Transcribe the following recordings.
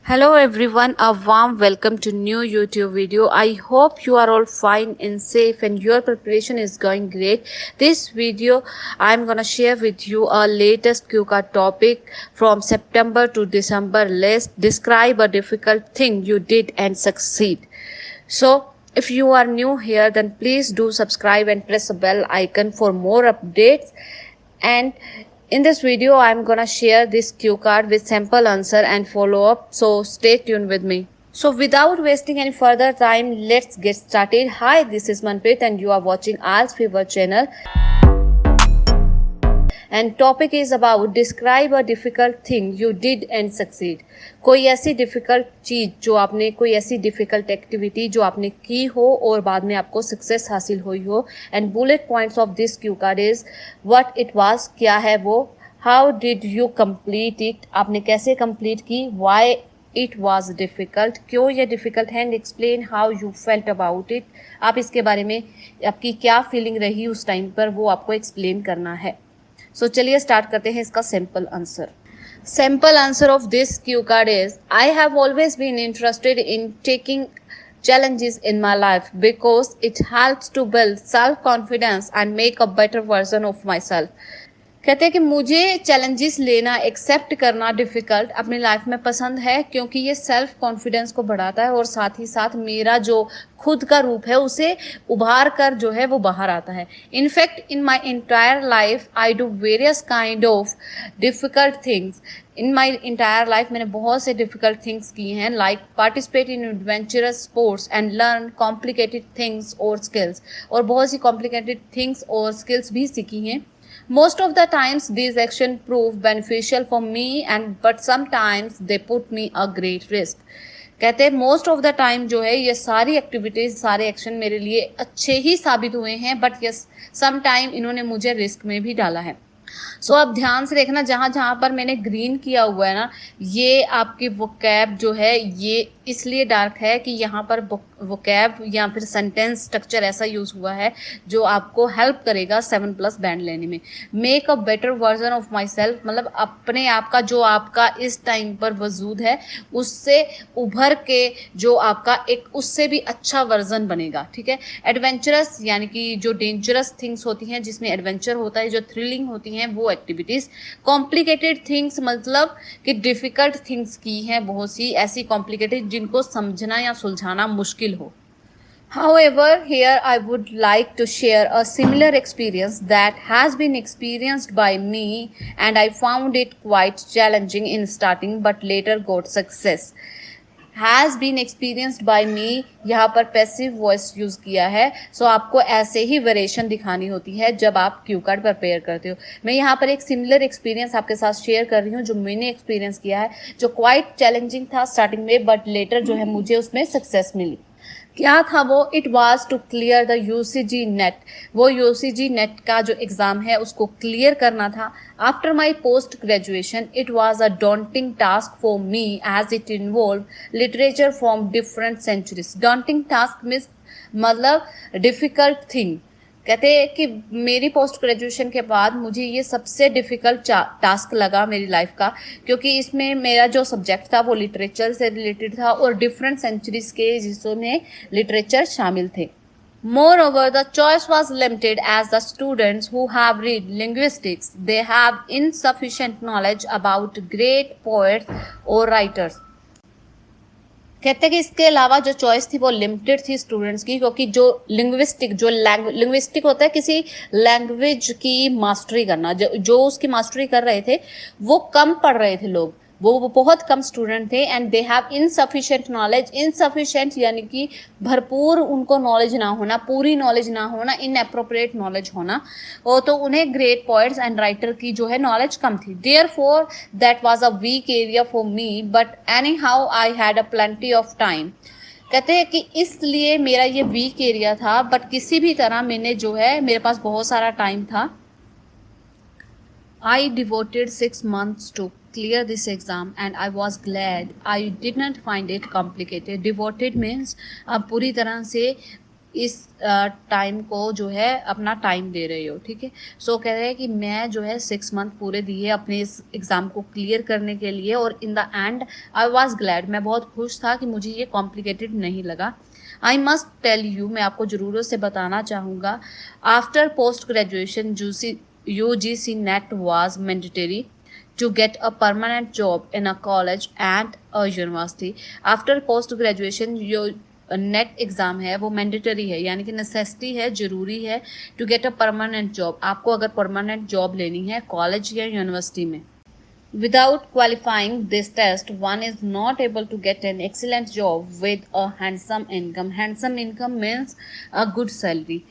Hello everyone, a warm welcome to new YouTube video. I hope you are all fine and safe and your preparation is going great. This video I'm gonna share with you a latest QCard topic from September to December. Let's describe a difficult thing you did and succeed. So if you are new here, then please do subscribe and press the bell icon for more updates. And in this video, I'm gonna share this cue card with sample answer and follow up. So stay tuned with me. So without wasting any further time, let's get started. Hi, this is Manpreet and you are watching Al's Fever channel. And topic is about describe a difficult thing you did and succeed. कोई ऐसी difficult चीज जो आपने, कोई ऐसी difficult activity जो आपने की हो और बाद में आपको सक्सेस हासिल हुई हो. And bullet points of this cue card is what it was, क्या है वो, how did you complete it, आपने कैसे कंप्लीट की, व्हाई इट वॉज डिफ़िकल्ट, क्यों ये डिफ़िकल्ट है, and explain how you felt about it, आप इसके बारे में आपकी क्या फीलिंग रही उस टाइम पर वो आपको एक्सप्लेन करना है. सो चलिए स्टार्ट करते हैं इसका simple answer. Simple answer of this cue card is I have always been interested in taking challenges in my life because it helps to build self-confidence and make a better version of myself. कहते हैं कि मुझे challenges लेना, accept करना difficult अपनी life में पसंद है क्योंकि ये सेल्फ कॉन्फिडेंस को बढ़ाता है और साथ ही साथ मेरा जो खुद का रूप है उसे उभार कर जो है वो बाहर आता है. In fact in my entire life I do various kind of difficult things. In my entire life मैंने बहुत से डिफ़िकल्ट थिंग्स किए हैं, like participate in adventurous sports and learn complicated things और स्किल्स, और बहुत सी कॉम्प्लिकेटेड थिंग्स और स्किल्स भी सीखी हैं. Most of the times these actions prove beneficial for me but sometimes they put me a great risk. कहते हैं most of the time जो है ये सारी एक्टिविटीज, सारे एक्शन मेरे लिए अच्छे ही साबित हुए हैं, बट यस सम टाइम इन्होंने मुझे रिस्क में भी डाला है. सो अब ध्यान से देखना, जहाँ जहाँ पर मैंने ग्रीन किया हुआ है ना, ये आपकी वोकैब जो है ये इसलिए डार्क है कि यहाँ पर वोकैब या फिर सेंटेंस स्ट्रक्चर ऐसा यूज़ हुआ है जो आपको हेल्प करेगा 7+ बैंड लेने में. Make a better version of my self, मतलब अपने आप का जो आपका इस टाइम पर वजूद है उससे उभर के जो आपका एक उससे भी अच्छा वर्जन बनेगा. ठीक है. एडवेंचरस यानी कि जो डेंजरस थिंग्स होती हैं जिसमें एडवेंचर होता है, जो थ्रिलिंग होती हैं वो एक्टिविटीज़. कॉम्प्लिकेटेड थिंग्स मतलब कि डिफ़िकल्ट थिंग्स की हैं बहुत सी ऐसी कॉम्प्लिकेटेड जिनको समझना या सुलझाना मुश्किल हो. However, here I would like to share a similar experience that has been experienced by me and I found it quite challenging in starting but later got success. Has been experienced by me, यहाँ पर passive voice use किया है. सो आपको ऐसे ही variation दिखानी होती है जब आप क्यू कार्ड प्रिपेयर करते हो. मैं यहाँ पर एक सिमिलर एक्सपीरियंस आपके साथ शेयर कर रही हूँ जो मैंने एक्सपीरियंस किया है, जो क्वाइट चैलेंजिंग था स्टार्टिंग में बट लेटर जो है मुझे उसमें सक्सेस मिली. क्या था वो? It was to clear the UGC NET. वो यूसीजी नेट का जो एग्ज़ाम है उसको क्लियर करना था. After my post graduation it was a daunting task for me as it involve literature from different centuries. Daunting task means मतलब difficult thing. कहते हैं कि मेरी पोस्ट ग्रेजुएशन के बाद मुझे ये सबसे डिफ़िकल्ट टास्क लगा मेरी लाइफ का, क्योंकि इसमें मेरा जो सब्जेक्ट था वो लिटरेचर से रिलेटेड था और डिफरेंट सेंचुरीज के जिसमें लिटरेचर शामिल थे. Moreover, the choice was limited as the students who have read linguistics, they have insufficient knowledge about great poets or writers. कहते हैं कि इसके अलावा जो चॉइस थी वो लिमिटेड थी स्टूडेंट्स की, क्योंकि जो लिंग्विस्टिक होता है किसी लैंग्वेज की मास्टरी करना, जो उसकी मास्टरी कर रहे थे वो कम पढ़ रहे थे लोग, वो बहुत कम स्टूडेंट थे. And they have insufficient knowledge. Insufficient यानी कि भरपूर उनको नॉलेज ना होना, पूरी नॉलेज ना होना, इनएप्रोप्रिएट नॉलेज होना. और तो उन्हें ग्रेट पोएट्स एंड राइटर की जो है नॉलेज कम थी. Therefore that was a weak area for me but anyhow I had a plenty of time. कहते हैं कि इसलिए मेरा ये वीक एरिया था बट किसी भी तरह मैंने जो है मेरे पास बहुत सारा टाइम था. I devoted 6 months to clear this exam and I was glad. I did not find it complicated. Devoted means अब पूरी तरह से इस टाइम को जो है अपना टाइम दे रहे हो, ठीक है। सो कह रहे हैं कि मैं जो है 6 मंथ पूरे दिए अपने इस एग्ज़ाम को क्लियर करने के लिए, और in the and I was glad, मैं बहुत खुश था कि मुझे ये कॉम्प्लिकेटेड नहीं लगा। आई मस्ट टेल यू, मैं आपको ज़रूर से बताना चाहूँगा, after post graduation UGC net was mandatory to get a permanent job in a college and a university. After post graduation जो नेट एग्ज़ाम है वो मैंडेटरी है, यानी कि नेसेसिटी है, ज़रूरी है to get a permanent job. आपको अगर परमानेंट जॉब लेनी है कॉलेज या यूनिवर्सिटी में, without qualifying this test one is not able to get an excellent job with a handsome income. handsome income means a good salary,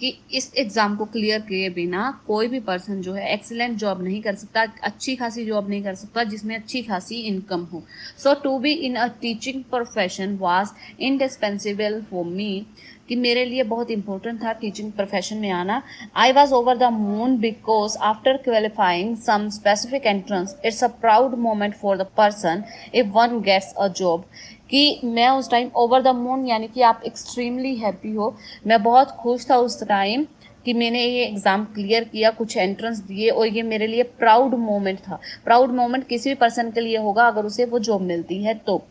कि इस exam को clear किए बिना कोई भी पर्सन जो है एक्सीलेंट जॉब नहीं कर सकता, अच्छी खासी जॉब नहीं कर सकता जिसमें अच्छी खासी इनकम हो। So to be in a teaching profession was indispensable for me, कि मेरे लिए बहुत इंपॉर्टेंट था टीचिंग प्रोफेशन में आना। I was over the moon because after qualifying some specific entrance it's a proud moment for the person if one gets a job, कि मैं उस टाइम ओवर द मून यानी कि आप एक्सट्रीमली हैप्पी हो, मैं बहुत खुश था उस टाइम कि मैंने ये एग्ज़ाम क्लियर किया, कुछ एंट्रेंस दिए, और ये मेरे लिए प्राउड मोमेंट था। प्राउड मोमेंट किसी भी पर्सन के लिए होगा अगर उसे वो जॉब मिलती है तो।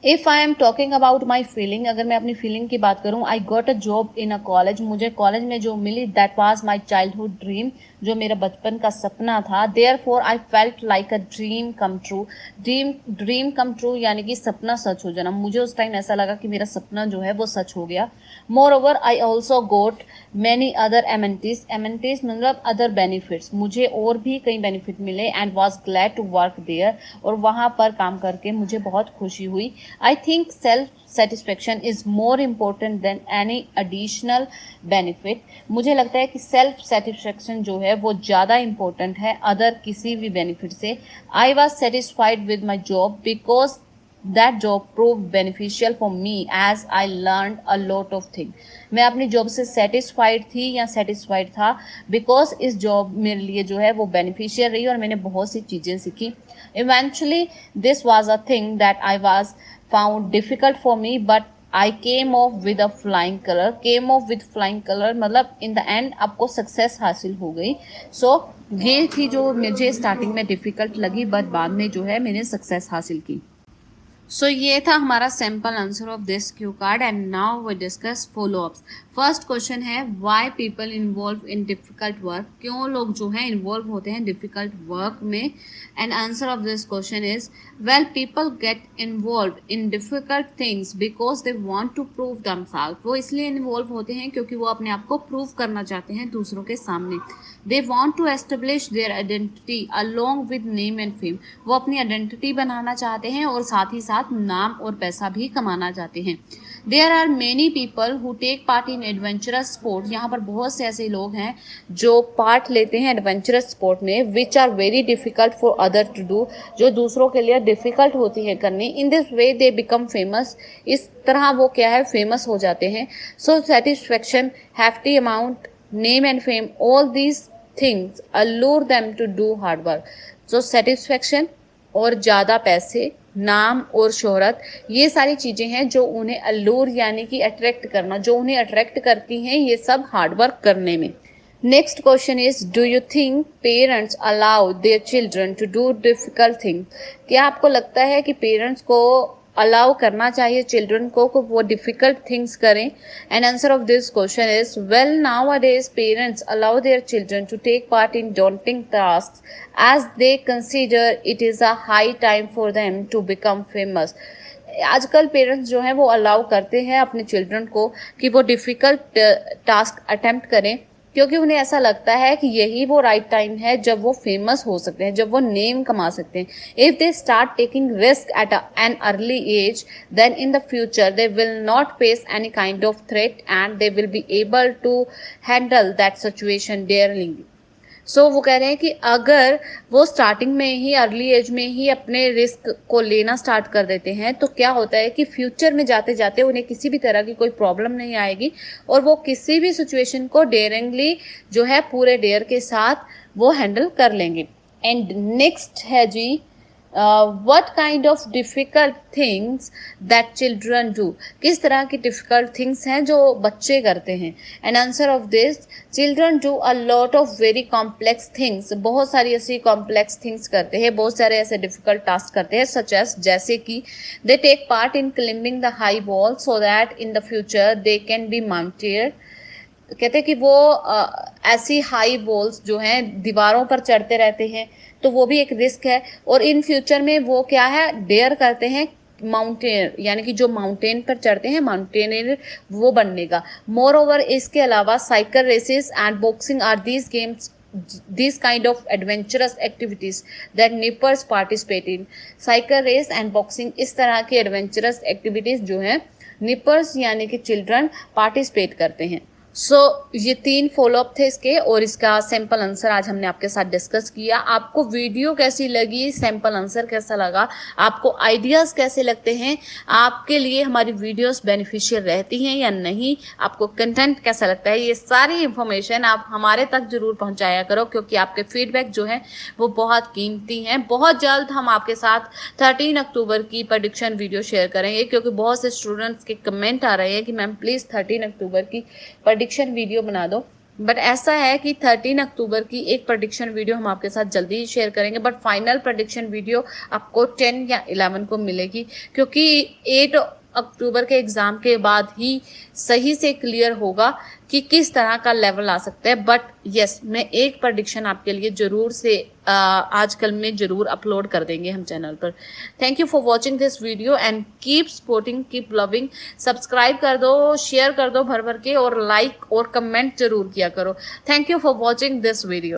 If I am talking about my feeling, अगर मैं अपनी फीलिंग की बात करूँ, I got a job in a college, मुझे कॉलेज में जो मिली that was my childhood dream, जो मेरा बचपन का सपना था। Therefore I felt like a dream come true. Dream come true यानी कि सपना सच हो जाना, मुझे उस टाइम ऐसा लगा कि मेरा सपना जो है वो सच हो गया। Moreover I also got many other amenities, amenities मतलब अदर बेनिफिट्स, मुझे और भी कई बेनिफिट मिले, and was glad to work there, और वहाँ पर काम करके मुझे बहुत खुशी हुई। I think self-satisfaction is more important than any additional benefit. मुझे लगता है कि सेल्फ सेटिस्फेक्शन जो है वो ज़्यादा इम्पोर्टेंट है अदर किसी भी बेनिफिट से। I was satisfied with my job because that job proved beneficial for me as I learned a lot of things. मैं अपनी जॉब से सेटिस्फाइड थी या सेटिस्फाइड था बिकॉज इस जॉब मेरे लिए जो है वो बेनिफिशियल रही और मैंने बहुत सी चीज़ें सीखी। Eventually this was a thing that I was found difficult for me, but I came off with a flying color. Came off with flying color मतलब in the end आपको सक्सेस हासिल हो गई। सो ये थी जो मुझे स्टार्टिंग में डिफ़िकल्ट लगी, बट बाद में जो है मैंने सक्सेस हासिल की। सो ये था हमारा sample answer of this cue card, and now we discuss followups. First question है why people involve in difficult work, क्यों लोग जो है इन्वॉल्व होते हैं डिफिकल्ट वर्क में। And answer of this question is well people get involve in difficult things because they want to prove themself, वो इसलिए इन्वॉल्व होते हैं क्योंकि वो अपने आप को प्रूव करना चाहते हैं दूसरों के सामने। They want to establish their identity along with name and fame, वो अपनी आइडेंटिटी बनाना चाहते हैं और साथ ही साथ नाम और पैसा भी कमाना चाहते हैं। There are many people who take part in adventurous sport, यहाँ पर बहुत से ऐसे लोग हैं जो पार्ट लेते हैं एडवेंचरस स्पोर्ट में, which are very difficult for other to do, जो दूसरों के लिए डिफिकल्ट होती है करनी। In this way they become famous, इस तरह वो क्या है फेमस हो जाते हैं। So satisfaction, hefty amount, name and fame, all these things allure them to do hard work. So satisfaction और ज़्यादा पैसे, नाम और शोहरत, ये सारी चीज़ें हैं जो उन्हें अल्लूर यानी कि अट्रैक्ट करना, जो उन्हें अट्रैक्ट करती हैं, ये सब हार्ड वर्क करने में। Next question is do you think parents allow their children to do difficult thing, क्या आपको लगता है कि पेरेंट्स को अलाउ करना चाहिए चिल्ड्रन को वो डिफिकल्ट थिंग्स करें। And answer of this question is well nowadays parents allow their children to take part in daunting task as they consider it is a high time for them to become famous. आजकल parents जो हैं वो allow करते हैं अपने children को कि वो डिफ़िकल्ट टास्क अटेम्प्ट करें, क्योंकि उन्हें ऐसा लगता है कि यही वो राइट टाइम है जब वो फेमस हो सकते हैं, जब वो नेम कमा सकते हैं। If they start taking risk at an early age then in the future they will not face any kind of threat and they will be able to handle that situation dearly. So वो कह रहे हैं कि अगर वो starting में ही early as में ही अपने रिस्क को लेना स्टार्ट कर देते हैं तो क्या होता है कि फ्यूचर में जाते जाते उन्हें किसी भी तरह की कोई प्रॉब्लम नहीं आएगी और वो किसी भी सिचुएशन को डेयरिंगली जो है पूरे डेयर के साथ वो हैंडल कर लेंगे। एंड नेक्स्ट है जी what kind of difficult things that children do, किस तरह की difficult things हैं जो बच्चे करते हैं. and answer of this, children do a lot of very complex things, बहुत सारी ऐसी complex things करते हैं, बहुत सारे ऐसे difficult tasks करते हैं, such as जैसे कि they take part in climbing the high wall so that in the future they can be mounted. कहते हैं कि वो ऐसी हाई वॉल्स जो हैं दीवारों पर चढ़ते रहते हैं, तो वो भी एक रिस्क है. और इन फ्यूचर में वो क्या है, डेयर करते हैं माउंटेन, यानी कि जो माउंटेन पर चढ़ते हैं माउंटेनियर वो बनने का. मोर ओवर इसके अलावा cycle races and boxing are these games, these kind of adventurous activities that nippers participate in. Cycle race and boxing इस तरह की एडवेंचरस एक्टिविटीज जो हैं निपर्स यानी कि चिल्ड्रन पार्टिसिपेट करते हैं. सो ये 3 फॉलोअप थे इसके, और इसका सैम्पल आंसर आज हमने आपके साथ डिस्कस किया. आपको वीडियो कैसी लगी, सैम्पल आंसर कैसा लगा, आपको आइडियाज़ कैसे लगते हैं, आपके लिए हमारी वीडियोस बेनिफिशियल रहती हैं या नहीं, आपको कंटेंट कैसा लगता है, ये सारी इन्फॉर्मेशन आप हमारे तक जरूर पहुंचाया करो, क्योंकि आपके फीडबैक जो है वो बहुत कीमती हैं. बहुत जल्द हम आपके साथ 13 अक्टूबर की प्रेडिक्शन वीडियो शेयर करेंगे, क्योंकि बहुत से स्टूडेंट्स के कमेंट आ रहे हैं कि मैम प्लीज़ 13 अक्टूबर की प्रेडिक्शन वीडियो बना दो. बट ऐसा है कि 13 अक्टूबर की एक प्रेडिक्शन वीडियो हम आपके साथ जल्दी ही शेयर करेंगे, बट फाइनल प्रेडिक्शन वीडियो आपको 10 या 11 को मिलेगी, क्योंकि 8 अक्टूबर के एग्ज़ाम के बाद ही सही से क्लियर होगा कि किस तरह का लेवल आ सकता है. बट यस, मैं एक प्रेडिक्शन आपके लिए ज़रूर से आजकल में ज़रूर अपलोड कर देंगे हम चैनल पर. Thank you for watching this video and keep supporting, keep loving. Subscribe कर दो, शेयर कर दो भर भर के, और लाइक और कमेंट जरूर किया करो. Thank you for watching this video.